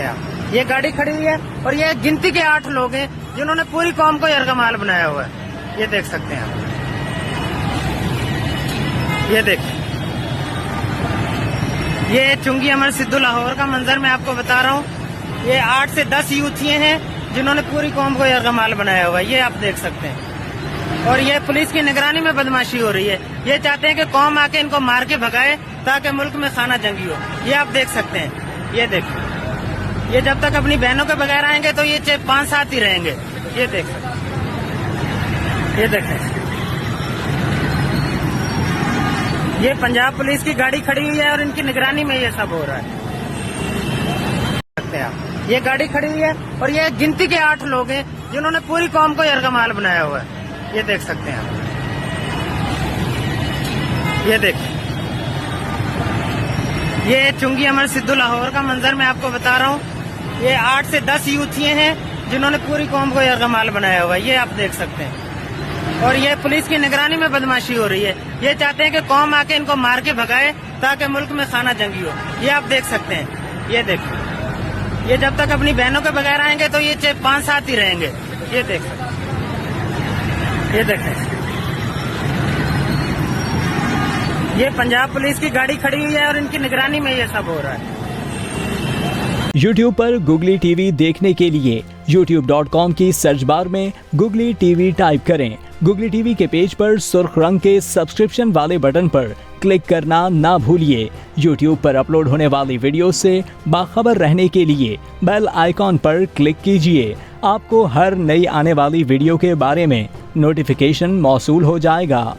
सकते हैं आप। ये गाड़ी खड़ी हुई है और ये गिनती के 8 लोग हैं जिन्होंने पूरी कौम को यरगमाल बनाया हुआ है। ये देख सकते हैं आप, ये देख, ये चुंगी अमर सिद्धू लाहौर का मंजर मैं आपको बता रहा हूँ। ये 8 से 10 यूथ ये हैं जिन्होंने पूरी कौम को यरगमाल बनाया हुआ है। ये आप देख सकते हैं। और ये पुलिस की निगरानी में बदमाशी हो रही है। ये चाहते हैं कि कौम आके इनको मार के भगाए ताकि मुल्क में खाना जंगी हो। ये आप देख सकते हैं। ये देखो, ये जब तक अपनी बहनों के बगैर आएंगे तो ये 5-7 ही रहेंगे। ये देख सकते हैं, ये देखें, ये पंजाब पुलिस की गाड़ी खड़ी हुई है और इनकी निगरानी में ये सब हो रहा है। सकते हैं आप, ये गाड़ी खड़ी हुई है और ये गिनती के 8 लोग हैं जिन्होंने पूरी कौम को यरगमाल बनाया हुआ है। ये देख सकते हैं आप, ये देख, ये चुंगी अमर सिद्धू लाहौर का मंजर मैं आपको बता रहा हूँ। ये 8 से 10 यूथ ये हैं जिन्होंने पूरी कौम को यरगमाल बनाया हुआ है। ये आप देख सकते हैं। और ये पुलिस की निगरानी में बदमाशी हो रही है। ये चाहते हैं कि कौम आके इनको मार के भगाए ताकि मुल्क में खाना जंगी हो। ये आप देख सकते हैं। ये देखो, ये जब तक अपनी बहनों के बगैर आएंगे तो ये 5-7 ही रहेंगे। ये देख सकते हैं, ये देखें, ये पंजाब पुलिस की गाड़ी खड़ी हुई है और इनकी निगरानी में ये सब हो रहा है। YouTube पर Google TV देखने के लिए youtube.com की सर्च बार में Google TV टाइप करें। Google TV के पेज पर सुर्ख रंग के सब्सक्रिप्शन वाले बटन पर क्लिक करना ना भूलिए। YouTube पर अपलोड होने वाली वीडियो से बाखबर रहने के लिए बेल आइकॉन पर क्लिक कीजिए। आपको हर नई आने वाली वीडियो के बारे में नोटिफिकेशन मौसूल हो जाएगा।